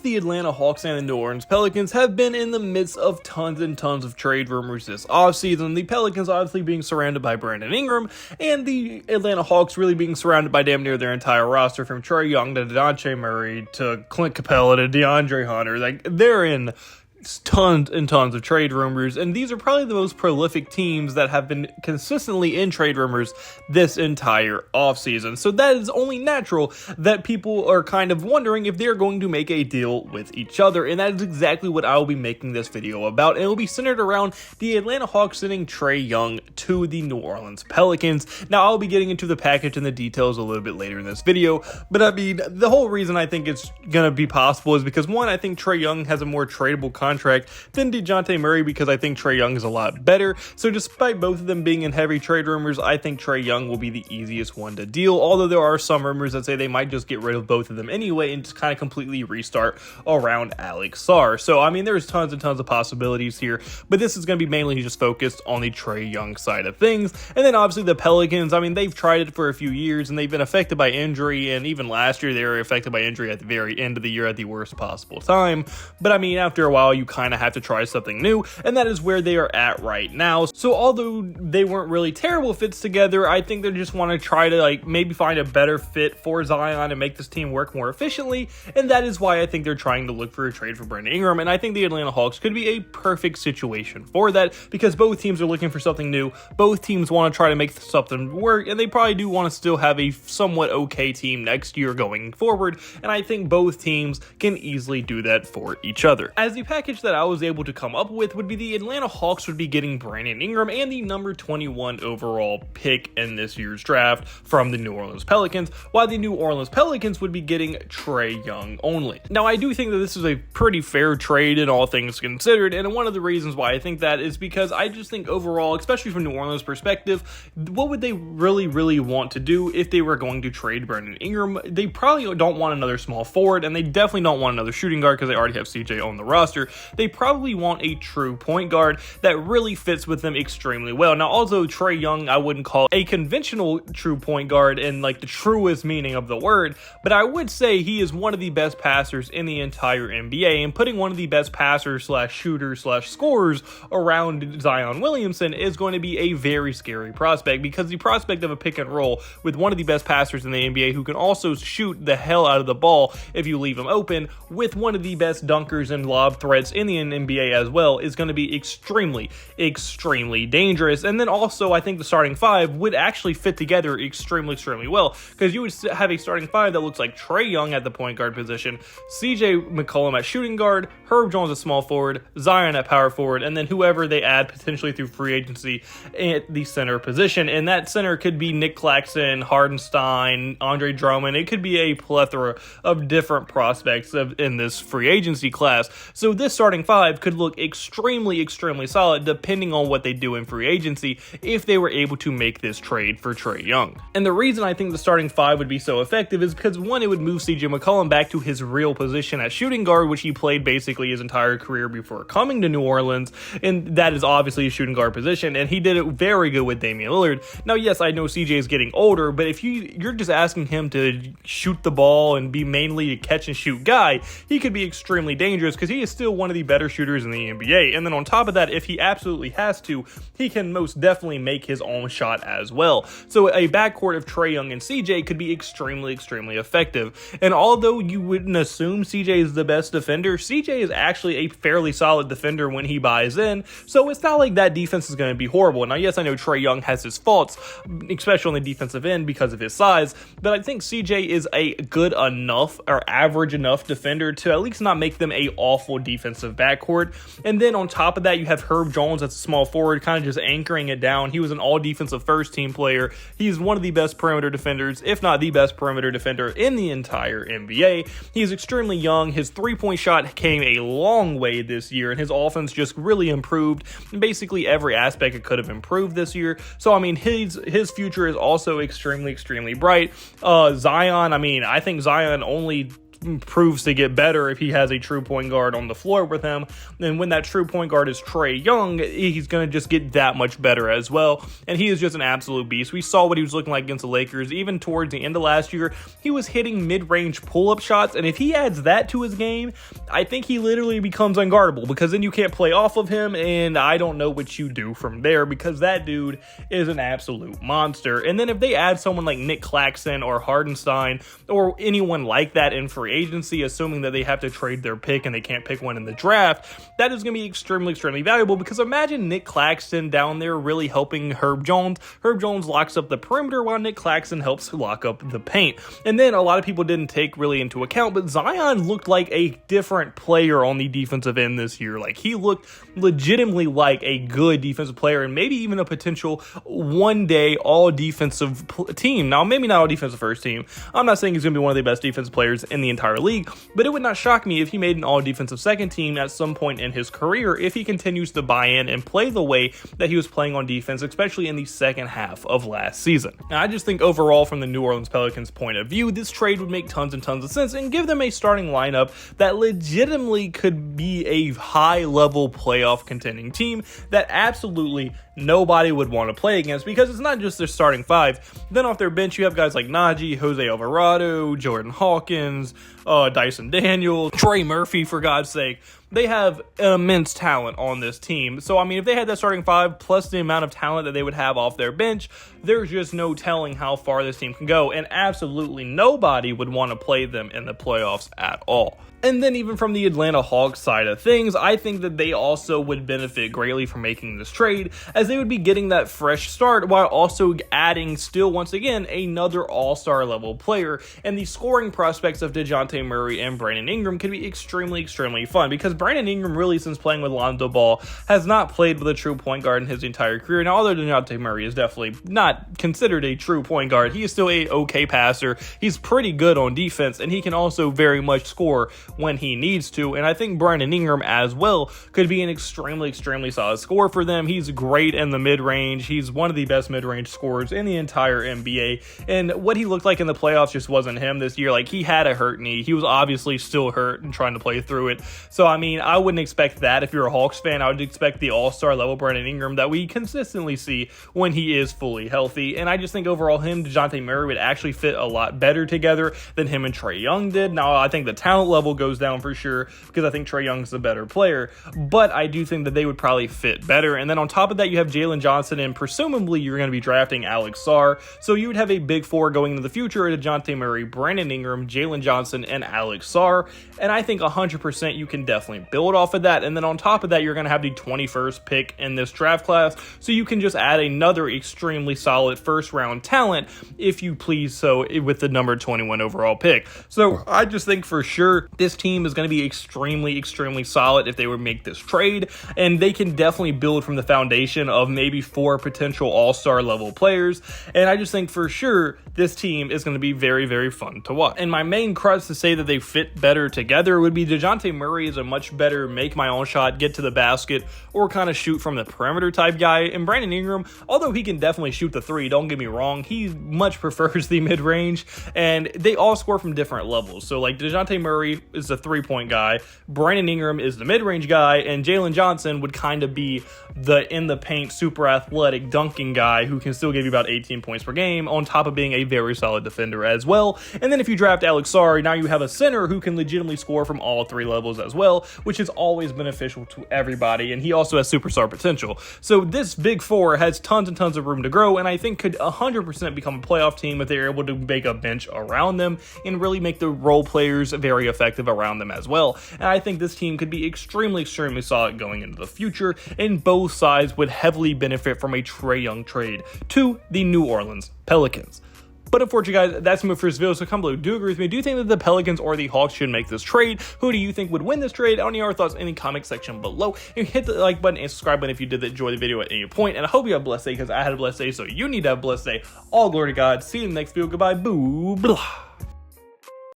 the Atlanta Hawks and the New Orleans Pelicans have been in the midst of tons and tons of trade rumors this offseason. The Pelicans obviously being surrounded by Brandon Ingram, and the Atlanta Hawks really being surrounded by damn near their entire roster, from Trae Young to Dejounte Murray to Clint Capella to DeAndre Hunter. Like, they're in tons and tons of trade rumors, and these are probably the most prolific teams that have been consistently in trade rumors this entire offseason. So that is only natural that people are kind of wondering if they're going to make a deal with each other, and that is exactly what I will be making this video about. And it will be centered around the Atlanta Hawks sending Trae Young to the New Orleans Pelicans. Now, I'll be getting into the package and the details a little bit later in this video, but I mean, the whole reason I think it's gonna be possible is because, one, I think Trae Young has a more tradable contract than DeJounte Murray, because I think Trae Young is a lot better. So despite both of them being in heavy trade rumors, I think Trae Young will be the easiest one to deal, although there are some rumors that say they might just get rid of both of them anyway and just kind of completely restart around Alex Sarr. So I mean, there's tons and tons of possibilities here, but this is going to be mainly just focused on the Trae Young side of things. And then obviously the Pelicans, I mean, they've tried it for a few years and they've been affected by injury, and even last year they were affected by injury at the very end of the year at the worst possible time. But I mean, after a while you kind of have to try something new, and that is where they are at right now. So although they weren't really terrible fits together, I think they just want to try to like maybe find a better fit for Zion and make this team work more efficiently, and that is why I think they're trying to look for a trade for Brandon Ingram. And I think the Atlanta Hawks could be a perfect situation for that, because both teams are looking for something new, both teams want to try to make something work, and they probably do want to still have a somewhat okay team next year going forward, and I think both teams can easily do that for each other. As the package that I was able to come up with would be the Atlanta Hawks would be getting Brandon Ingram and the number 21 overall pick in this year's draft from the New Orleans Pelicans, while the New Orleans Pelicans would be getting Trae Young only. Now, I do think that this is a pretty fair trade in all things considered, and one of the reasons why I think that is because I just think overall, especially from New Orleans' perspective, what would they really want to do if they were going to trade Brandon Ingram? They probably don't want another small forward, and they definitely don't want another shooting guard because they already have CJ on the roster. They probably want a true point guard that really fits with them extremely well. Now, also, Trae Young, I wouldn't call a conventional true point guard in like the truest meaning of the word, but I would say he is one of the best passers in the entire NBA, and putting one of the best passers slash shooters slash scorers around Zion Williamson is going to be a very scary prospect, because the prospect of a pick and roll with one of the best passers in the NBA who can also shoot the hell out of the ball if you leave him open, with one of the best dunkers and lob threats in the NBA as well, is going to be extremely dangerous. And then also, I think the starting five would actually fit together extremely well, because you would have a starting five that looks like Trae Young at the point guard position, CJ McCollum at shooting guard, Herb Jones at small forward, Zion at power forward, and then whoever they add potentially through free agency at the center position. And that center could be Nick Claxton, Hardenstein, Andre Drummond. It could be a plethora of different prospects in this free agency class. So this starting five could look extremely solid depending on what they do in free agency if they were able to make this trade for Trae Young. And the reason I think the starting five would be so effective is because, one, it would move CJ McCollum back to his real position at shooting guard, which he played basically his entire career before coming to New Orleans, and that is obviously a shooting guard position, and he did it very good with Damian Lillard. Now, yes, I know CJ is getting older, but if you're just asking him to shoot the ball and be mainly a catch and shoot guy, he could be extremely dangerous because he is still one of the better shooters in the NBA. And then on top of that, if he absolutely has to, he can most definitely make his own shot as well. So a backcourt of Trae Young and CJ could be extremely effective. And although you wouldn't assume CJ is the best defender, CJ is actually a fairly solid defender when he buys in. So it's not like that defense is going to be horrible. Now, yes, I know Trae Young has his faults, especially on the defensive end because of his size, but I think CJ is a good enough or average enough defender to at least not make them a awful defensive backcourt. And then on top of that, you have Herb Jones as a small forward, kind of just anchoring it down. He was an all-defensive first-team player. He's one of the best perimeter defenders, if not the best perimeter defender in the entire NBA. He's extremely young. His three-point shot came a long way this year, and his offense just really improved. In basically every aspect it could have improved this year. So, I mean, his future is also extremely bright. Zion, I mean, I think Zion only proves to get better if he has a true point guard on the floor with him. And when that true point guard is Trae Young, he's going to just get that much better as well. And he is just an absolute beast. We saw what he was looking like against the Lakers. Even towards the end of last year, he was hitting mid-range pull-up shots. And if he adds that to his game, I think he literally becomes unguardable, because then you can't play off of him. And I don't know what you do from there, because that dude is an absolute monster. And then if they add someone like Nick Claxton or Hardenstein or anyone like that in free agency, assuming that they have to trade their pick and they can't pick one in the draft, that is going to be extremely, extremely valuable, because imagine Nick Claxton down there really helping Herb Jones. Herb Jones locks up the perimeter while Nick Claxton helps lock up the paint. And then a lot of people didn't take really into account, but Zion looked like a different player on the defensive end this year. Like, he looked legitimately like a good defensive player, and maybe even a potential one day all defensive team. Now, maybe not all defensive first team. I'm not saying he's going to be one of the best defensive players in the entire league, but it would not shock me if he made an all defensive second team at some point in his career if he continues to buy in and play the way that he was playing on defense, especially in the second half of last season. Now, I just think overall, from the New Orleans Pelicans point of view, this trade would make tons and tons of sense and give them a starting lineup that legitimately could be a high level playoff contending team that absolutely nobody would want to play against, because it's not just their starting five. Then off their bench, you have guys like Najee, Jose Alvarado, Jordan Hawkins, Dyson Daniels, Trey Murphy, for God's sake. They have immense talent on this team. So, I mean, if they had that starting five plus the amount of talent that they would have off their bench, there's just no telling how far this team can go. And absolutely nobody would want to play them in the playoffs at all. And then even from the Atlanta Hawks side of things, I think that they also would benefit greatly from making this trade, as they would be getting that fresh start while also adding still, once again, another all-star level player. And the scoring prospects of DeJounte Murray and Brandon Ingram could be extremely, extremely fun, because Brandon Ingram, really, since playing with Lonzo Ball, has not played with a true point guard in his entire career. Now, although DeJounte Murray is definitely not considered a true point guard, he is still a okay passer. He's pretty good on defense, and he can also very much score when he needs to. And I think Brandon Ingram as well could be an extremely, extremely solid scorer for them. He's great in the mid-range. He's one of the best mid-range scorers in the entire NBA. And what he looked like in the playoffs just wasn't him this year. Like, he had a hurt knee. He was obviously still hurt and trying to play through it. So, I mean, I wouldn't expect that. If you're a Hawks fan, I would expect the all-star level Brandon Ingram that we consistently see when he is fully healthy. And I just think overall him, DeJounte Murray, would actually fit a lot better together than him and Trae Young did. Now, I think the talent level goes down for sure, because I think Trae Young's the better player, but I do think that they would probably fit better. And then on top of that, you have Jalen Johnson, and presumably you're going to be drafting Alex Sarr. So you would have a big four going into the future: DeJounte Murray, Brandon Ingram, Jalen Johnson, and Alex Sarr. And I think 100% you can definitely build off of that. And then on top of that, you're going to have the 21st pick in this draft class, so you can just add another extremely solid first round talent, if you please, so with the number 21 overall pick. So I just think for sure this team is going to be extremely, extremely solid if they would make this trade, and they can definitely build from the foundation of maybe 4 potential all-star level players. And I just think for sure this team is going to be very, very fun to watch. And my main crutch to say that they fit better together would be DeJounte Murray is a much better make my own shot, get to the basket, or kind of shoot from the perimeter type guy. And Brandon Ingram, although he can definitely shoot the three, don't get me wrong, he much prefers the mid-range, and they all score from different levels. So like DeJounte Murray is a three-point guy, Brandon Ingram is the mid-range guy, and Jalen Johnson would kind of be the in-the-paint, super athletic dunking guy who can still give you about 18 points per game, on top of being a very solid defender as well. And then if you draft Alex Sarr, now you have a center who can legitimately score from all 3 levels as well, which is always beneficial to everybody, and he also has superstar potential. So this big four has tons and tons of room to grow, and I think could 100% become a playoff team if they're able to make a bench around them and really make the role players very effective around them as well. And I think this team could be extremely, extremely solid going into the future, and both sides would heavily benefit from a Trae Young trade to the New Orleans Pelicans. But unfortunately, guys, that's my first video, so comment below. Do you agree with me? Do you think that the Pelicans or the Hawks should make this trade? Who do you think would win this trade? Any of your thoughts in the comment section below. And hit the like button and subscribe button if you did enjoy the video at any point. And I hope you have a blessed day, because I had a blessed day, so you need to have a blessed day. All glory to God. See you in the next video. Goodbye. Boo. Blah.